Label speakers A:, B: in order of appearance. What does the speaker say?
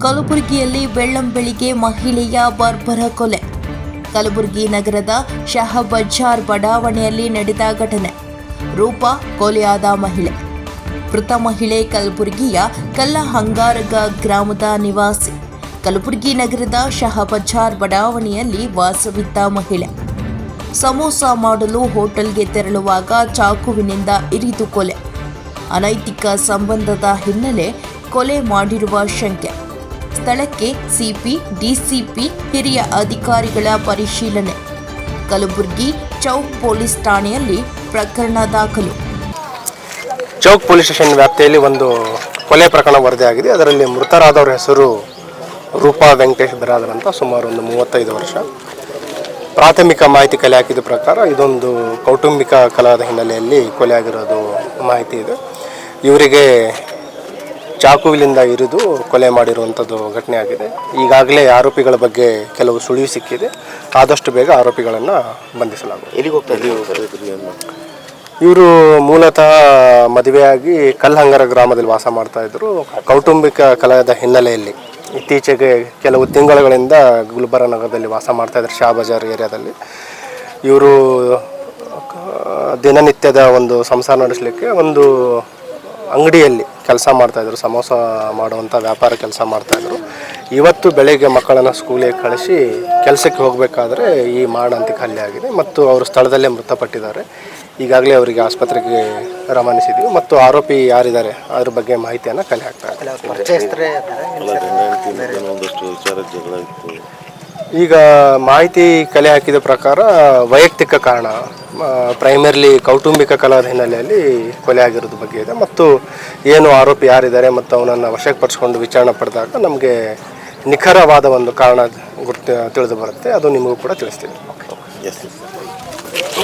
A: ಕಲಬುರಗಿಯಲ್ಲಿ ಬೆಳ್ಳಂಬೆಳಿಗ್ಗೆ ಮಹಿಳೆಯ ಬರ್ಬರ ಕೊಲೆ. ಕಲಬುರಗಿ ನಗರದ ಶಹಾ ಬಜಾರ್ ಬಡಾವಣೆಯಲ್ಲಿ ನಡೆದ ಘಟನೆ. ರೂಪ ಕೊಲೆಯಾದ ಮಹಿಳೆ. ಮೃತ ಮಹಿಳೆ ಕಲಬುರಗಿಯ ಕಲ್ಲಹಂಗಾರಗ ಗ್ರಾಮದ ನಿವಾಸಿ. ಕಲಬುರಗಿ ನಗರದ ಶಹಾ ಬಜಾರ್ ಬಡಾವಣೆಯಲ್ಲಿ ವಾಸವಿದ್ದ ಮಹಿಳೆ ಸಮೋಸ ಮಾಡಲು ಹೋಟೆಲ್ಗೆ ತೆರಳುವಾಗ ಚಾಕುವಿನಿಂದ ಇರಿದು ಕೊಲೆ. ಅನೈತಿಕ ಸಂಬಂಧದ ಹಿನ್ನೆಲೆ ಕೊಲೆ ಮಾಡಿರುವ ಶಂಕೆ. ಸ್ಥಳಕ್ಕೆ ಸಿಪಿ, ಡಿಸಿಪಿ, ಹಿರಿಯ ಅಧಿಕಾರಿಗಳ ಪರಿಶೀಲನೆ. ಕಲಬುರಗಿ ಚೌಕ್ ಪೊಲೀಸ್ ಠಾಣೆಯಲ್ಲಿ ಪ್ರಕರಣ ದಾಖಲು.
B: ಚೌಕ್ ಪೊಲೀಸ್ ಸ್ಟೇಷನ್ ವ್ಯಾಪ್ತಿಯಲ್ಲಿ ಒಂದು ಕೊಲೆ ಪ್ರಕರಣ ವರದಿಯಾಗಿದೆ. ಅದರಲ್ಲಿ ಮೃತರಾದವರ ಹೆಸರು ರೂಪಾ ವೆಂಕಟೇಶ್ ಬಿರಾದರ್ ಅಂತ, ಸುಮಾರು ಒಂದು 35 ವರ್ಷ. ಪ್ರಾಥಮಿಕ ಮಾಹಿತಿ ಕಲೆ ಹಾಕಿದ ಪ್ರಕಾರ ಇದೊಂದು ಕೌಟುಂಬಿಕ ಕಲಹದ ಹಿನ್ನೆಲೆಯಲ್ಲಿ ಕೊಲೆ ಆಗಿರೋದು ಮಾಹಿತಿ ಇದೆ. ಇವರಿಗೆ ಚಾಕುವಿನಿಂದ ಇರಿದು ಕೊಲೆ ಮಾಡಿರುವಂಥದ್ದು ಘಟನೆ ಆಗಿದೆ. ಈಗಾಗಲೇ ಆರೋಪಿಗಳ ಬಗ್ಗೆ ಕೆಲವು ಸುಳಿವು ಸಿಕ್ಕಿದೆ. ಆದಷ್ಟು ಬೇಗ ಆರೋಪಿಗಳನ್ನು ಬಂಧಿಸಲಾಗುವುದು. ಇವರು ಮೂಲತಃ ಮದುವೆಯಾಗಿ ಕಲ್ಲಹಂಗಾರ ಗ್ರಾಮದಲ್ಲಿ ವಾಸ ಮಾಡ್ತಾ ಇದ್ದರು. ಕೌಟುಂಬಿಕ ಕಲಹದ ಹಿನ್ನೆಲೆಯಲ್ಲಿ ಇತ್ತೀಚೆಗೆ ಕೆಲವು ತಿಂಗಳುಗಳಿಂದ ಗುಲ್ಬರ್ಗ ನಗರದಲ್ಲಿ ವಾಸ ಮಾಡ್ತಾ ಇದ್ದಾರೆ, ಶಹಾ ಬಜಾರ್ ಏರಿಯಾದಲ್ಲಿ. ಇವರು ದಿನನಿತ್ಯದ ಒಂದು ಸಂಸಾರ ನಡೆಸಲಿಕ್ಕೆ ಒಂದು ಅಂಗಡಿಯಲ್ಲಿ ಕೆಲಸ ಮಾಡ್ತಾಯಿದ್ರು, ಸಮೋಸ ಮಾಡುವಂಥ ವ್ಯಾಪಾರ ಕೆಲಸ ಮಾಡ್ತಾಯಿದ್ರು. ಇವತ್ತು ಬೆಳಗ್ಗೆ ಮಕ್ಕಳನ್ನು ಸ್ಕೂಲಿಗೆ ಕಳಿಸಿ ಕೆಲಸಕ್ಕೆ ಹೋಗಬೇಕಾದ್ರೆ ಈ ಮಾರಣಾಂತಿಕ ಹಲ್ಲೆ ಆಗಿದೆ ಮತ್ತು ಅವರು ಸ್ಥಳದಲ್ಲೇ ಮೃತಪಟ್ಟಿದ್ದಾರೆ. ಈಗಾಗಲೇ ಅವರಿಗೆ ಆಸ್ಪತ್ರೆಗೆ ರವಾನಿಸಿದ್ದೀವಿ ಮತ್ತು ಆರೋಪಿ ಯಾರಿದ್ದಾರೆ ಅದ್ರ ಬಗ್ಗೆ ಮಾಹಿತಿಯನ್ನು ಕಲೆ ಹಾಕ್ತಾರೆ. ಈಗ ಮಾಹಿತಿ ಕಲೆ ಹಾಕಿದ ಪ್ರಕಾರ ವೈಯಕ್ತಿಕ ಕಾರಣ, ಪ್ರೈಮರ್ಲಿ ಕೌಟುಂಬಿಕ ಕಲಹದ ಹಿನ್ನೆಲೆಯಲ್ಲಿ ಕೊಲೆ ಆಗಿರೋದ್ರ ಬಗ್ಗೆ ಇದೆ. ಮತ್ತು ಏನು ಆರೋಪಿ ಯಾರಿದ್ದಾರೆ ಮತ್ತು ಅವನನ್ನು ವಶಕ್ಕೆ ಪಡಿಸ್ಕೊಂಡು ವಿಚಾರಣೆ ಪಡೆದಾಗ ನಮಗೆ ನಿಖರವಾದ ಒಂದು ಕಾರಣ ತಿಳಿದು ಬರುತ್ತೆ. ಅದು ನಿಮಗೂ ಕೂಡ ತಿಳಿಸ್ತೀವಿ.